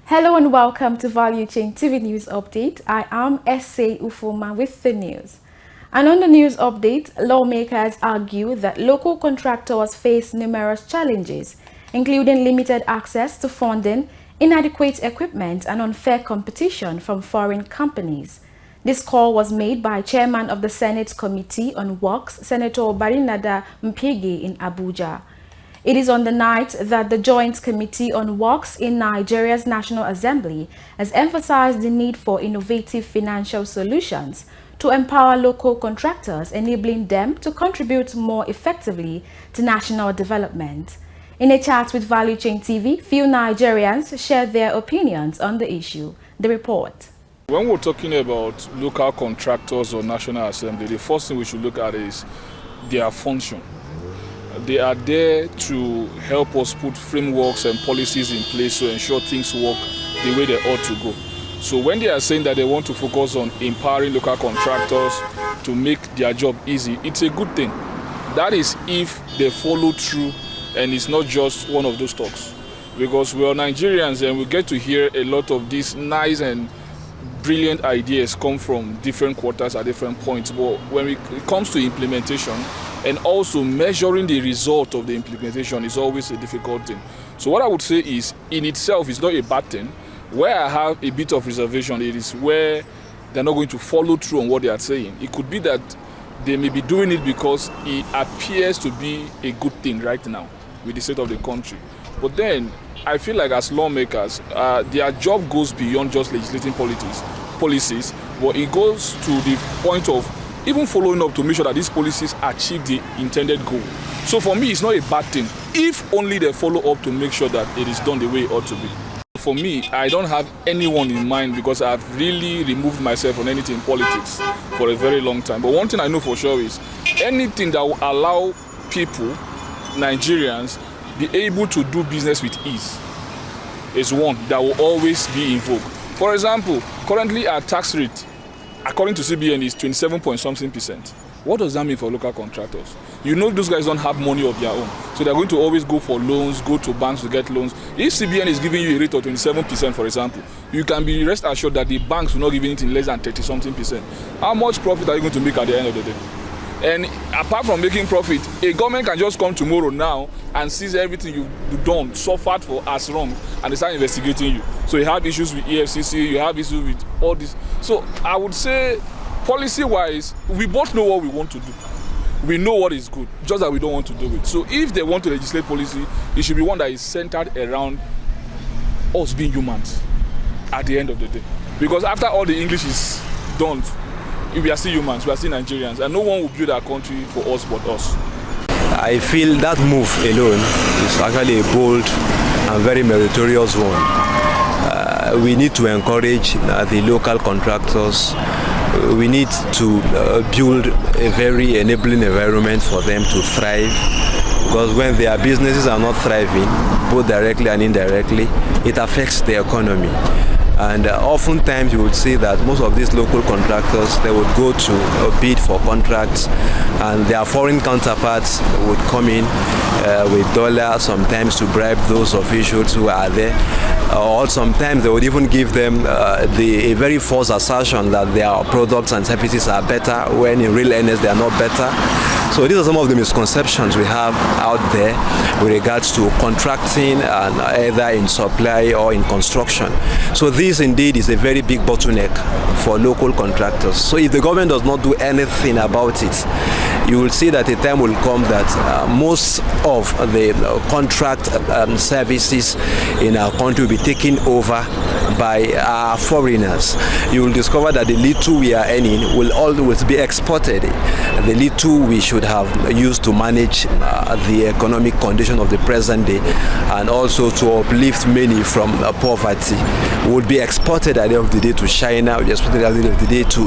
Hello and welcome to Value Chain TV News Update. I am S.A. Ufoma with the news. And on the news update, lawmakers argue that local contractors face numerous challenges, including limited access to funding, inadequate equipment, and unfair competition from foreign companies. This call was made by Chairman of the Senate Committee on Works, Senator Barinada Mpigi in Abuja. It is on the night that the Joint Committee on Works in Nigeria's National Assembly has emphasized the need for innovative financial solutions to empower local contractors, enabling them to contribute more effectively to national development. In a chat with Value Chain TV, few Nigerians shared their opinions on the issue. The report. When we're talking about local contractors or National Assembly, the first thing we should look at is their function. They are there to help us put frameworks and policies in place to ensure things work the way they ought to go. So when they are saying that they want to focus on empowering local contractors to make their job easy, it's a good thing. That is if they follow through and it's not just one of those talks. Because we are Nigerians and we get to hear a lot of these nice and brilliant ideas come from different quarters at different points. But when it comes to implementation, and also measuring the result of the implementation is always a difficult thing. So what I would say is, in itself, it's not a bad thing. Where I have a bit of reservation, it is where they're not going to follow through on what they are saying. It could be that they may be doing it because it appears to be a good thing right now with the state of the country. But then, I feel like as lawmakers, their job goes beyond just legislating policies, but it goes to the point of even following up to make sure that these policies achieve the intended goal. So for me, it's not a bad thing, if only they follow up to make sure that it is done the way it ought to be. For me, I don't have anyone in mind because I've really removed myself from anything in politics for a very long time. But one thing I know for sure is anything that will allow people, Nigerians, be able to do business with ease is one that will always be in vogue. For example, currently our tax rate, according to CBN, is 27.something%. What does that mean for local contractors? You know those guys don't have money of their own. So they're going to always go for loans, go to banks to get loans. If CBN is giving you a rate of 27%, for example, you can be rest assured that the banks will not give anything less than 30-something%. How much profit are you going to make at the end of the day? And apart from making profit, a government can just come tomorrow now and seize everything you've done, suffered for as wrong, and they start investigating you. So you have issues with EFCC, you have issues with all this. So I would say, policy-wise, we both know what we want to do. We know what is good, just that we don't want to do it. So if they want to legislate policy, it should be one that is centered around us being humans at the end of the day. Because after all the English is done, we are still humans, we are still Nigerians, and no one will build our country for us but us. I feel that move alone is actually a bold and very meritorious one. We need to encourage the local contractors. We need to build a very enabling environment for them to thrive, because when their businesses are not thriving, both directly and indirectly, it affects the economy. And oftentimes you would see that most of these local contractors, they would go to bid for contracts, and their foreign counterparts would come in with dollars, sometimes to bribe those officials who are there, or sometimes they would even give them a very false assertion that their products and services are better, when in real earnest they are not better. So these are some of the misconceptions we have out there with regards to contracting, and either in supply or in construction. So this indeed is a very big bottleneck for local contractors. So if the government does not do anything about it, you will see that a time will come that most of the contract services in our country will be taken over by foreigners. You will discover that the little we are earning will always be exported. The little we should have used to manage the economic condition of the present day, and also to uplift many from poverty, would be exported at the end of the day to China, would be exported at the end of the day to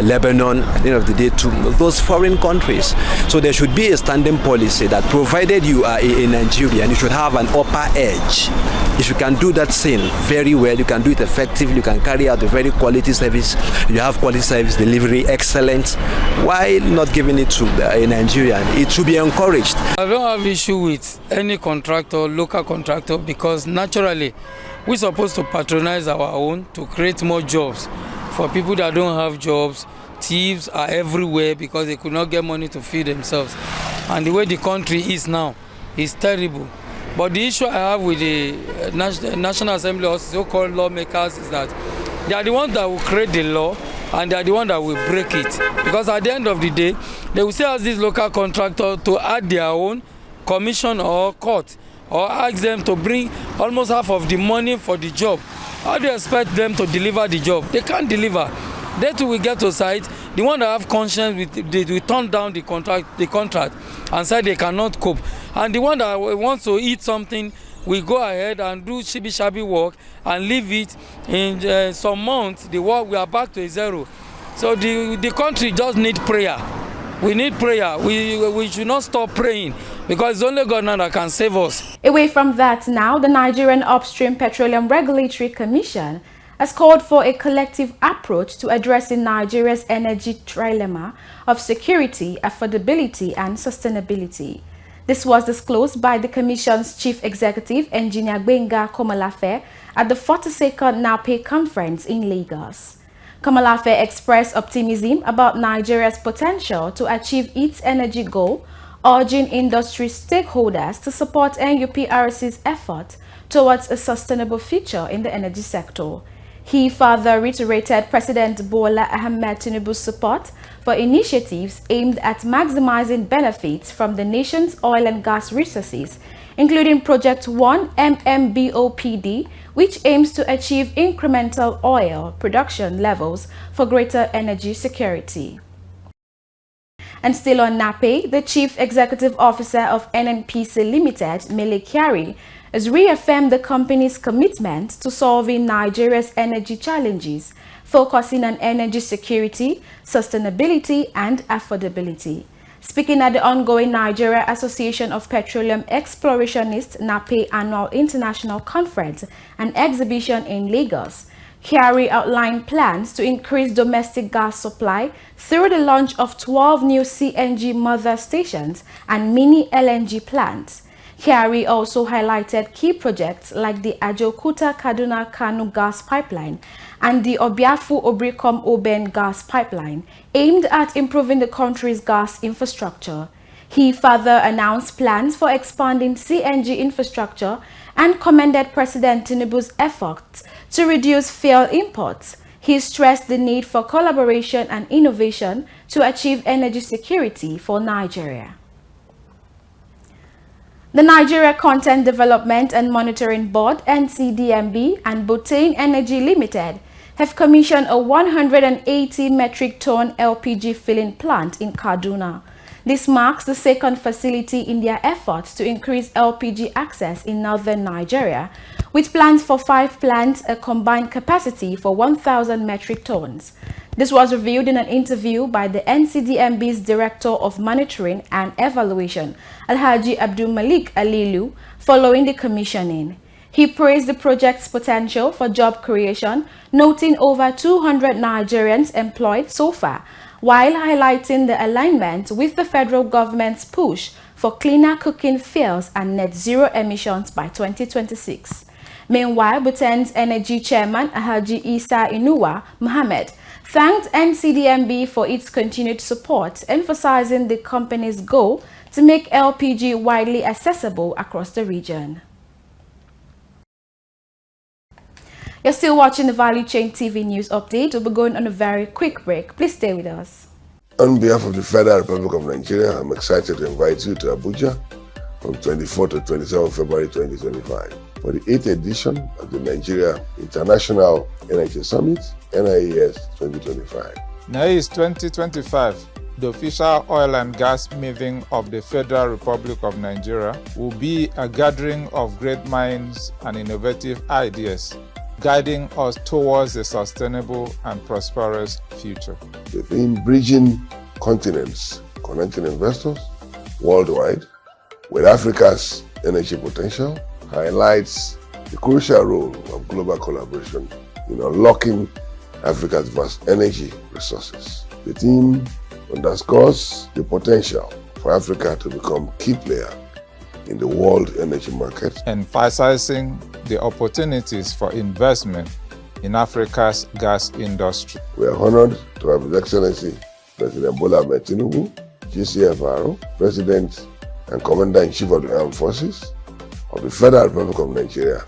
Lebanon, at the end of the day to those foreign countries. So there should be a standing policy that provided you are a Nigerian, you should have an upper edge If you can do that thing very well, you can do it effectively, you can carry out a very quality service, you have quality service delivery, excellent, why not giving it to a Nigerian? It should be encouraged. I don't have issue with any contractor, local contractor, because naturally we're supposed to patronize our own to create more jobs. For people that don't have jobs, thieves are everywhere because they could not get money to feed themselves. And the way the country is now is terrible. But the issue I have with the National Assembly or so-called lawmakers is that they are the ones that will create the law and they are the ones that will break it. Because at the end of the day, they will still ask these local contractors to add their own commission or cut, or ask them to bring almost half of the money for the job. How do you expect them to deliver the job? They can't deliver. They too will get to site. The one that have conscience, they will turn down the contract and say they cannot cope. And the one that wants to eat something will go ahead and do shabby work and leave it. In some months, the work we are back to a zero. So the country just need prayer. We need prayer. We should not stop praying because it's only God now that can save us. Away from that now, the Nigerian Upstream Petroleum Regulatory Commission has called for a collective approach to addressing Nigeria's energy trilemma of security, affordability, and sustainability. This was disclosed by the Commission's Chief Executive, Engineer Gbenga Komolafe, at the 42nd NAPE conference in Lagos. Komolafe expressed optimism about Nigeria's potential to achieve its energy goal, urging industry stakeholders to support NUPRC's effort towards a sustainable future in the energy sector. He further reiterated President Bola Ahmed Tinubu's support for initiatives aimed at maximizing benefits from the nation's oil and gas resources, including Project 1 MMBOPD, which aims to achieve incremental oil production levels for greater energy security. And still on NAPE, the Chief Executive Officer of NNPC Limited, Mele Kyari, has reaffirmed the company's commitment to solving Nigeria's energy challenges, focusing on energy security, sustainability, and affordability. Speaking at the ongoing Nigeria Association of Petroleum Explorationists NAPE Annual International Conference and Exhibition in Lagos, Kyari outlined plans to increase domestic gas supply through the launch of 12 new CNG mother stations and mini LNG plants. Kyari also highlighted key projects like the Ajokuta-Kaduna-Kanu gas pipeline and the Obiafu-Obricom-Oben gas pipeline, aimed at improving the country's gas infrastructure. He further announced plans for expanding CNG infrastructure and commended President Tinubu's efforts to reduce fuel imports. He stressed the need for collaboration and innovation to achieve energy security for Nigeria. The Nigeria Content Development and Monitoring Board, NCDMB, and Butane Energy Limited have commissioned a 180 metric ton LPG filling plant in Kaduna. This marks the second facility in their efforts to increase LPG access in northern Nigeria, with plans for 5 plants, a combined capacity for 1,000 metric tons. This was revealed in an interview by the NCDMB's Director of Monitoring and Evaluation, Alhaji Abdul Malik Alilu, following the commissioning. He praised the project's potential for job creation, noting over 200 Nigerians employed so far, while highlighting the alignment with the federal government's push for cleaner cooking fuels and net zero emissions by 2026. Meanwhile, Butane's Energy Chairman, Alhaji Isa Inuwa Mohammed, thanked NCDMB for its continued support, emphasizing the company's goal to make LPG widely accessible across the region. You're still watching the Value Chain TV News Update. We'll be going on a very quick break. Please stay with us. On behalf of the Federal Republic of Nigeria, I'm excited to invite you to Abuja from 24 to 27 February 2025 for the 8th edition of the Nigeria International Energy Summit, NIES 2025. NIES 2025, the official oil and gas meeting of the Federal Republic of Nigeria, will be a gathering of great minds and innovative ideas, guiding us towards a sustainable and prosperous future. The theme, Bridging Continents, Connecting Investors Worldwide with Africa's Energy Potential, highlights the crucial role of global collaboration in unlocking Africa's vast energy resources. The theme underscores the potential for Africa to become a key player in the world energy market, emphasizing the opportunities for investment in Africa's gas industry. We are honored to have His Excellency President Bola Ahmed Tinubu, GCFRO, President and Commander-in-Chief of the Armed Forces of the Federal Republic of Nigeria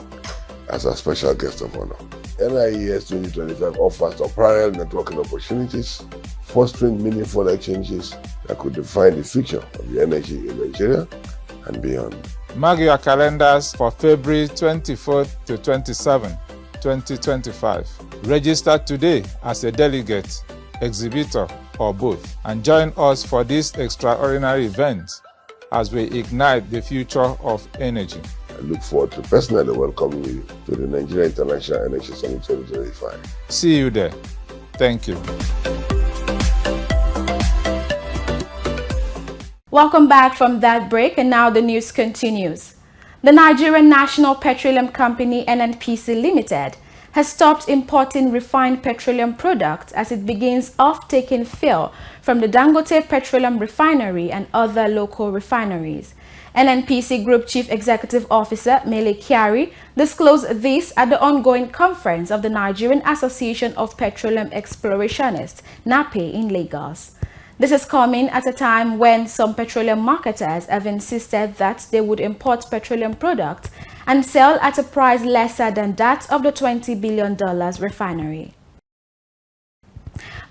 as our special guest of honor. NIES 2025 offers unparalleled networking opportunities, fostering meaningful exchanges that could define the future of the energy in Nigeria and beyond. Mark your calendars for February 24th to 27, 2025. Register today as a delegate, exhibitor, or both, and join us for this extraordinary event as we ignite the future of energy. I look forward to personally welcoming you to the Nigeria International Energy Summit 2025. See you there. Thank you. Welcome back from that break, and now the news continues. The Nigerian National Petroleum Company NNPC Limited has stopped importing refined petroleum products as it begins off-taking fuel from the Dangote Petroleum Refinery and other local refineries. NNPC Group Chief Executive Officer Mele Kyari disclosed this at the ongoing conference of the Nigerian Association of Petroleum Explorationists, NAPE, in Lagos. This is coming at a time when some petroleum marketers have insisted that they would import petroleum products and sell at a price lesser than that of the $20 billion refinery.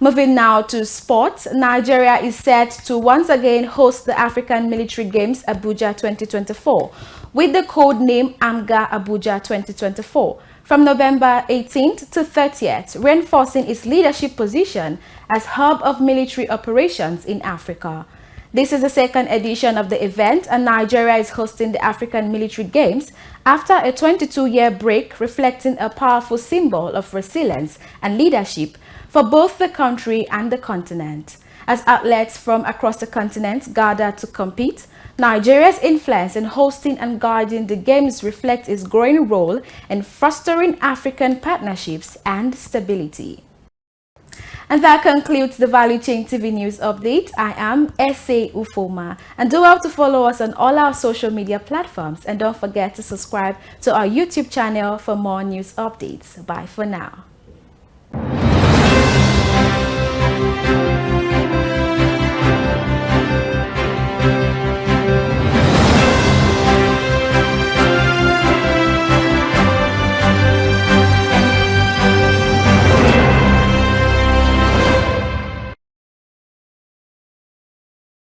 Moving now to sports, Nigeria is set to once again host the African Military Games Abuja 2024 with the code name AMGA Abuja 2024 from November 18th to 30th, reinforcing its leadership position as hub of military operations in Africa. This is the second edition of the event, and Nigeria is hosting the African Military Games after a 22-year break, reflecting a powerful symbol of resilience and leadership for both the country and the continent. As athletes from across the continent gather to compete, Nigeria's influence in hosting and guiding the Games reflects its growing role in fostering African partnerships and stability. And that concludes the Value Chain TV News Update. I am S.A. Ufoma, and do well to follow us on all our social media platforms, and don't forget to subscribe to our YouTube channel for more news updates. Bye for now.